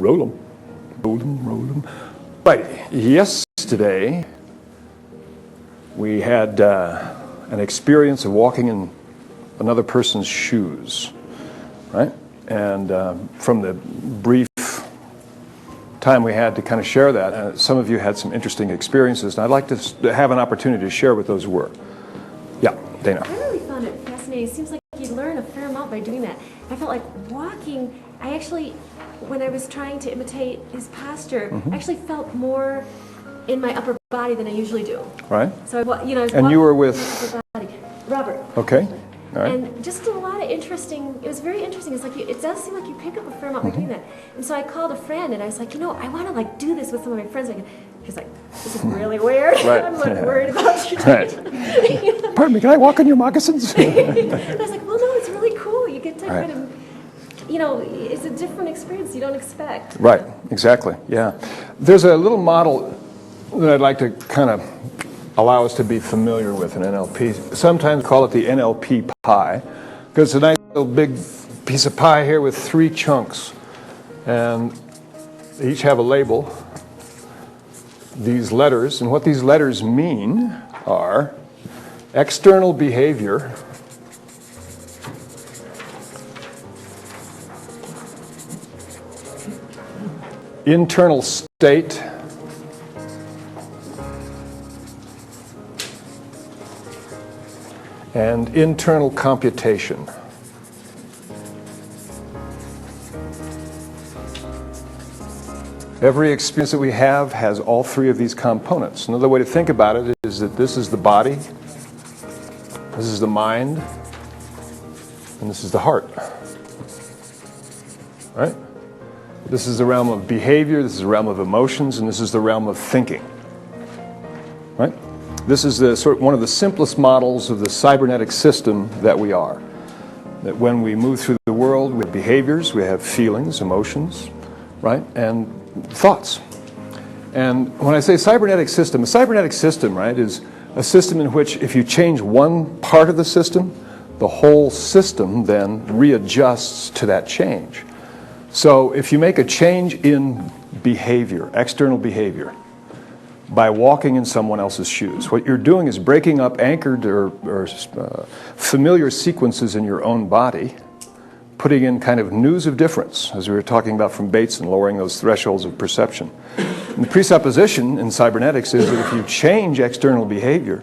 Roll 'em. Roll 'em, roll 'em. Right, yesterday we had an experience of walking in another person's shoes, right? And from the brief time we had to kind of share that, some of you had some interesting experiences, and I'd like to have an opportunity to share what those were. Yeah, Dana. I really found it fascinating. It seems like you learn a fair amount by doing that. I felt like walking, I actually, when I was trying to imitate his posture, I actually felt more in my upper body than I usually do. Right. So I was and you were with? upper body. Robert. Okay. All right. And just a lot of interesting, it was very interesting. It's like, it does seem like you pick up a fair amount by doing that. And so I called a friend and I was like, I want to like do this with some of my friends. He's like, this is really weird. Right. I'm like worried about you. Right. Pardon me, can I walk in your moccasins? And I was like, well, no, it's really cool. You get to kind of, it's a different experience you don't expect. Right, exactly, yeah. There's a little model that I'd like to kind of allow us to be familiar with in NLP. Sometimes we call it the NLP pie, because it's a nice little big piece of pie here with 3 chunks. And they each have a label, these letters, and what these letters mean are external behavior, internal state, and internal computation. Every experience that we have has all 3 of these components. Another way to think about it is that this is the body, this is the mind, and this is the heart. Right? This is the realm of behavior, this is the realm of emotions, and this is the realm of thinking. Right? This is one of the simplest models of the cybernetic system that we are. That when we move through the world with behaviors, we have feelings, emotions, right, and thoughts. And when I say cybernetic system, a cybernetic system, right, is a system in which if you change one part of the system, the whole system then readjusts to that change. So if you make a change in behavior, external behavior, by walking in someone else's shoes, what you're doing is breaking up anchored or familiar sequences in your own body, putting in kind of news of difference, as we were talking about from Bateson, lowering those thresholds of perception. And the presupposition in cybernetics is that if you change external behavior,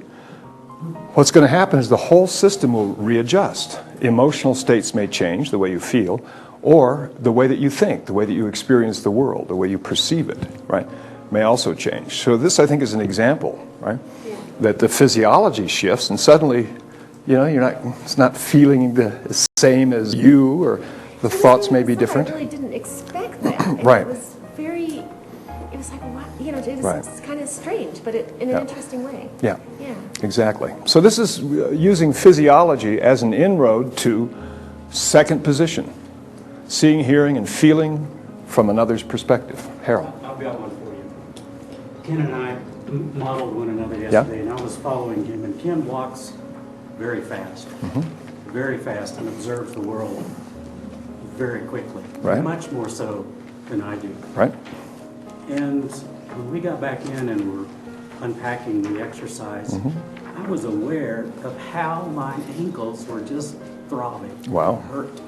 what's going to happen is the whole system will readjust. Emotional states may change, the way you feel, or the way that you think, the way that you experience the world, the way you perceive it, right, may also change. So this, I think, is an example, right, that the physiology shifts and suddenly, it's not feeling the same as you, or the thoughts may be different. I really didn't expect that. Right. It was like, what? It was kind of strange, but in an interesting way. Yeah, exactly. So this is using physiology as an inroad to second position, seeing, hearing, and feeling from another's perspective. Harold. I'll be on one for you. Ken and I modeled one another yesterday, and I was following him, and Ken walks very fast, and observes the world very quickly, much more so than I do. Right. And when we got back in and were unpacking the exercise, I was aware of how my ankles were just throbbing. Wow. Hurt.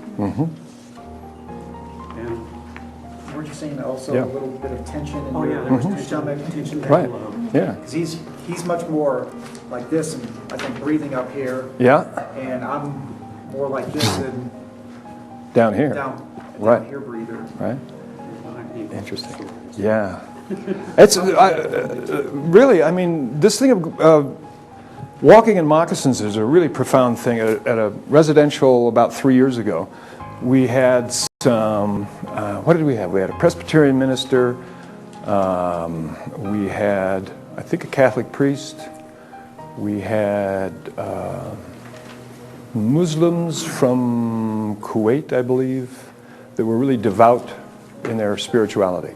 And weren't you saying also a little bit of tension in there was stomach? tension down Right. below. Yeah. Because he's much more like this, and I think breathing up here. Yeah. And I'm more like this and Down here. down Right. here breather. Right. My ankles Interesting. were sore. Yeah. It's really, I mean, this thing of walking in moccasins is a really profound thing. At a residential about 3 years ago, we had some, what did we have? We had a Presbyterian minister, we had, I think, a Catholic priest, we had Muslims from Kuwait, I believe, that were really devout in their spirituality.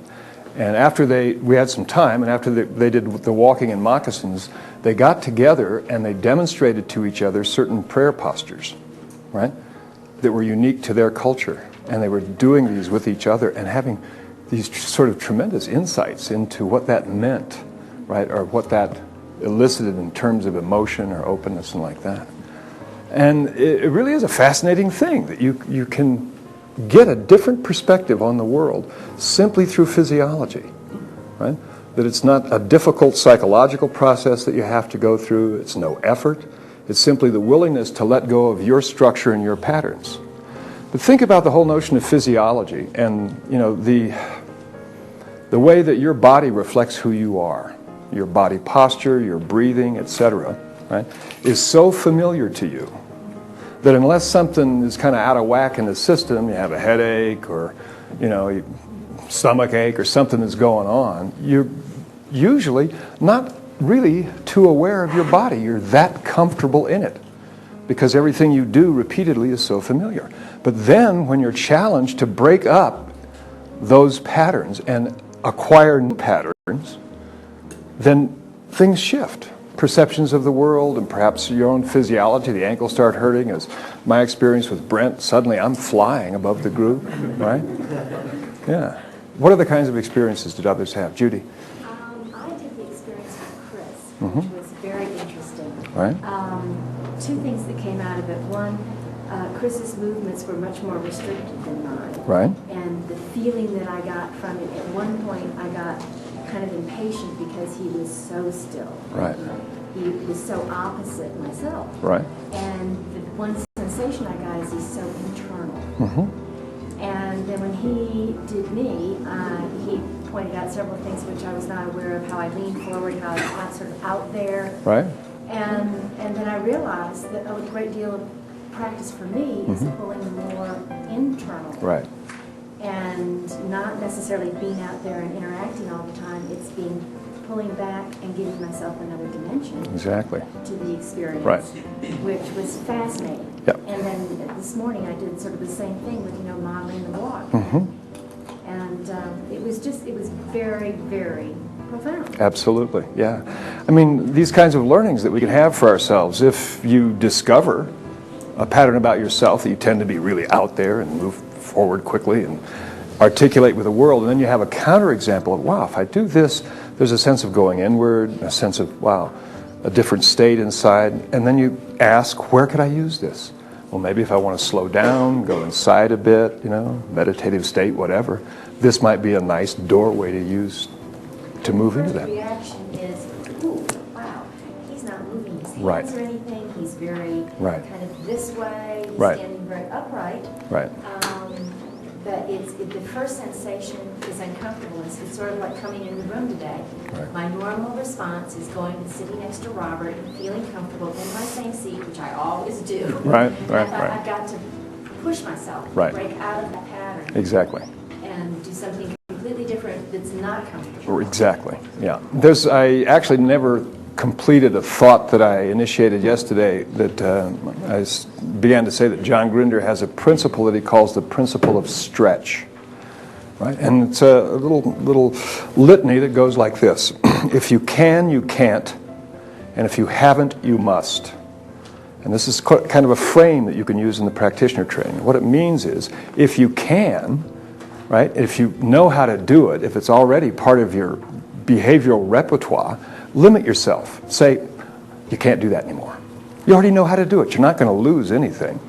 And after we had some time, and after they did the walking in moccasins, they got together and they demonstrated to each other certain prayer postures, right, that were unique to their culture. And they were doing these with each other and having these sort of tremendous insights into what that meant, right, or what that elicited in terms of emotion or openness and like that. And it really is a fascinating thing that you can get a different perspective on the world simply through physiology, right? That it's not a difficult psychological process that you have to go through. It's no effort. It's simply the willingness to let go of your structure and your patterns. But think about the whole notion of physiology and, you know, the way that your body reflects who you are. Your body posture, your breathing, etc., right, is so familiar to you that unless something is kind of out of whack in the system, you have a headache or, you know, stomach ache or something that's going on, you're usually not really too aware of your body. You're that comfortable in it because everything you do repeatedly is so familiar. But then when you're challenged to break up those patterns and acquire new patterns, then things shift. Perceptions of the world and perhaps your own physiology, the ankles start hurting, as my experience with Brent, suddenly I'm flying above the group, right? Yeah. What other kinds of experiences did others have? Judy? I did the experience with Chris, which was very interesting. Right. Two things that came out of it. One, Chris's movements were much more restricted than mine. Right. And the feeling that I got from it, at one point I got kind of impatient because he was so still. Right. He was so opposite myself. Right. And the one sensation I got is he's so internal. Mm-hmm. And then when he did me, he pointed out several things which I was not aware of, how I leaned forward, how I got sort of out there. Right. And then I realized that a great deal of practice for me is pulling more internal. Right. And not necessarily being out there and interacting all the time. It's being pulling back and giving myself another dimension. Exactly. To the experience. Right. Which was fascinating. Yep. And then this morning I did sort of the same thing with, modeling the walk. Mm-hmm. And it was very, very profound. Absolutely, yeah. I mean, these kinds of learnings that we can have for ourselves, if you discover a pattern about yourself that you tend to be really out there and move forward quickly and articulate with the world, and then you have a counterexample of, wow, if I do this, there's a sense of going inward, a sense of, wow, a different state inside, and then you ask, where could I use this? Well, maybe if I want to slow down, go inside a bit, meditative state, whatever, this might be a nice doorway to use to move into that. The reaction is, ooh, wow, he's not moving his hands Right. or anything, he's very Right. kind of this way, he's Right. standing very upright. Right. But the first sensation is uncomfortableness. It's sort of like coming in the room today. Right. My normal response is going and sitting next to Robert and feeling comfortable in my same seat, which I always do. Right, And right, I thought right. I've got to push myself, Right. break out of that pattern, Exactly. and do something completely different that's not comfortable. Exactly, yeah. I actually never completed a thought that I initiated yesterday that began to say that John Grinder has a principle that he calls the principle of stretch, right? And it's a little litany that goes like this. If you can, you can't, and if you haven't, you must. And this is kind of a frame that you can use in the practitioner training. What it means is, if you can, right, if you know how to do it, if it's already part of your behavioral repertoire, limit yourself. Say, you can't do that anymore. You already know how to do it. You're not going to lose anything.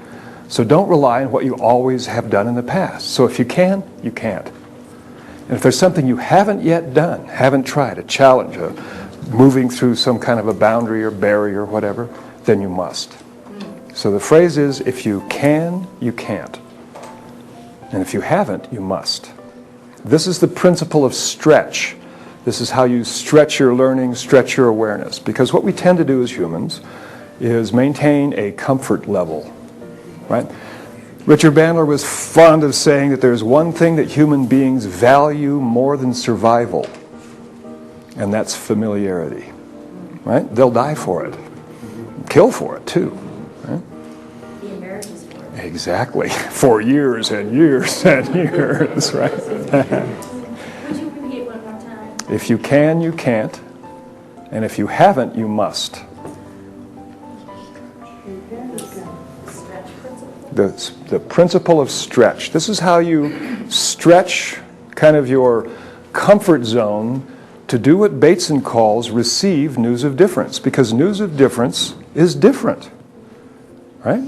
So don't rely on what you always have done in the past. So if you can, you can't. And if there's something you haven't yet done, haven't tried, a challenge, moving through some kind of a boundary or barrier or whatever, then you must. So the phrase is, if you can, you can't. And if you haven't, you must. This is the principle of stretch. This is how you stretch your learning, stretch your awareness. Because what we tend to do as humans is maintain a comfort level, right? Richard Bandler was fond of saying that there's one thing that human beings value more than survival, and that's familiarity, right? They'll die for it, kill for it too, right? The Americans for it. Exactly, for years and years and years, right? Would you repeat it one more time? If you can, you can't, and if you haven't, you must. Stretch principle. The principle of stretch. This is how you stretch kind of your comfort zone to do what Bateson calls receive news of difference, because news of difference is different, right?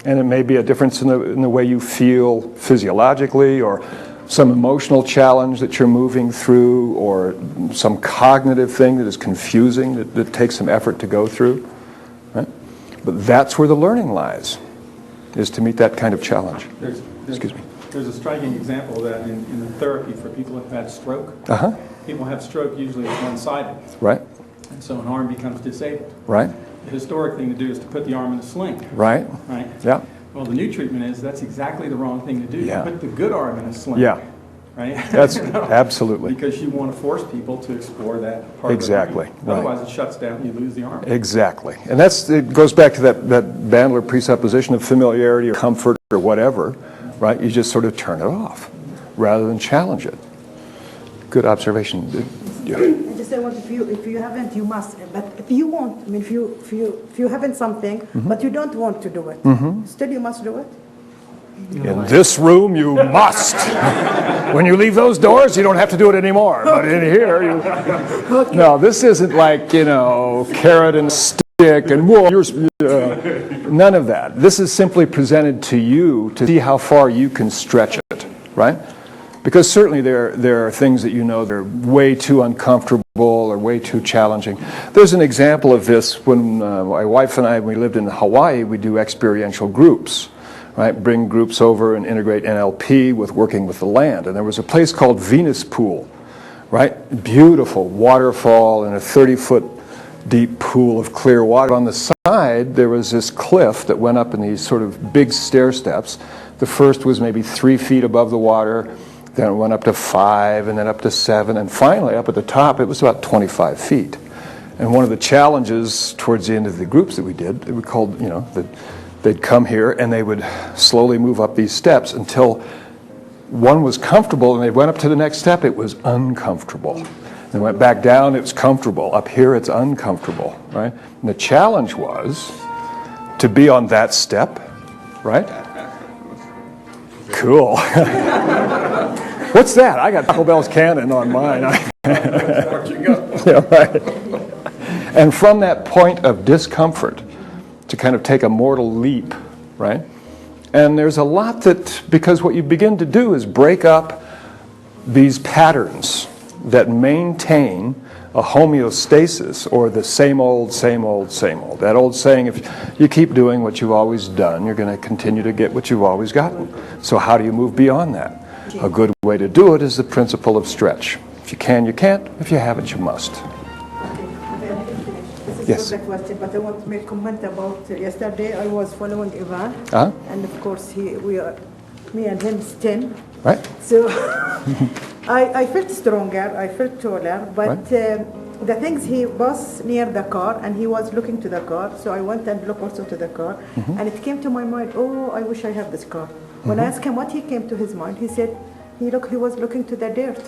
And it may be a difference in the way you feel physiologically, or some emotional challenge that you're moving through, or some cognitive thing that is confusing, that takes some effort to go through, right? But that's where the learning lies, is to meet that kind of challenge. Excuse me. There's a striking example of that in therapy for people who've had stroke. Uh-huh. People have stroke, usually it's one-sided. Right. And so an arm becomes disabled. Right. The historic thing to do is to put the arm in a sling. Right. Right? Yeah. Well, the new treatment is that's exactly the wrong thing to do. Yeah. You put the good arm in a sling. Yeah. Right? That's absolutely. Because you want to force people to explore that part Exactly. of the brain. Otherwise, it shuts down and you lose the arm. Exactly. And it goes back to that Bandler presupposition of familiarity or comfort or whatever, right? You just sort of turn it off rather than challenge it. Good observation. Yeah. I just say, well, if you haven't, you must. But if you want, I mean, if you haven't something, but you don't want to do it, still you must do it. In this room, you must. When you leave those doors, you don't have to do it anymore. But in here, no, this isn't like, carrot and stick and whoa, none of that. This is simply presented to you to see how far you can stretch it, right? Because certainly there are things that that are way too uncomfortable or way too challenging. There's an example of this when my wife and I, when we lived in Hawaii, we do experiential groups. Right, bring groups over and integrate NLP with working with the land. And there was a place called Venus Pool, right? Beautiful waterfall and a 30-foot deep pool of clear water. On the side, there was this cliff that went up in these sort of big stair steps. The first was maybe 3 feet above the water, then it went up to 5, and then up to 7, and finally up at the top, it was about 25 feet. And one of the challenges towards the end of the groups that we did, we called, they'd come here and they would slowly move up these steps until one was comfortable, and they went up to the next step, it was uncomfortable. They went back down, it was comfortable. Up here, it's uncomfortable, right? And the challenge was to be on that step, right? Cool. What's that? I got Taco Bell's cannon on mine. Yeah, right. And from that point of discomfort, to kind of take a mortal leap, right? And there's a lot because what you begin to do is break up these patterns that maintain a homeostasis, or the same old, same old, same old. That old saying, if you keep doing what you've always done, you're going to continue to get what you've always gotten. So how do you move beyond that? A good way to do it is the principle of stretch. If you can, you can't. If you haven't, you must. This is not the question, but I want to make a comment about yesterday. I was following Ivan, and of course me and him is 10. Right. So I felt stronger, I felt taller, but right. The things, he was near the car and he was looking to the car, so I went and looked also to the car, and it came to my mind, oh, I wish I have this car. When I asked him what he came to his mind, he said he was looking to the dirt.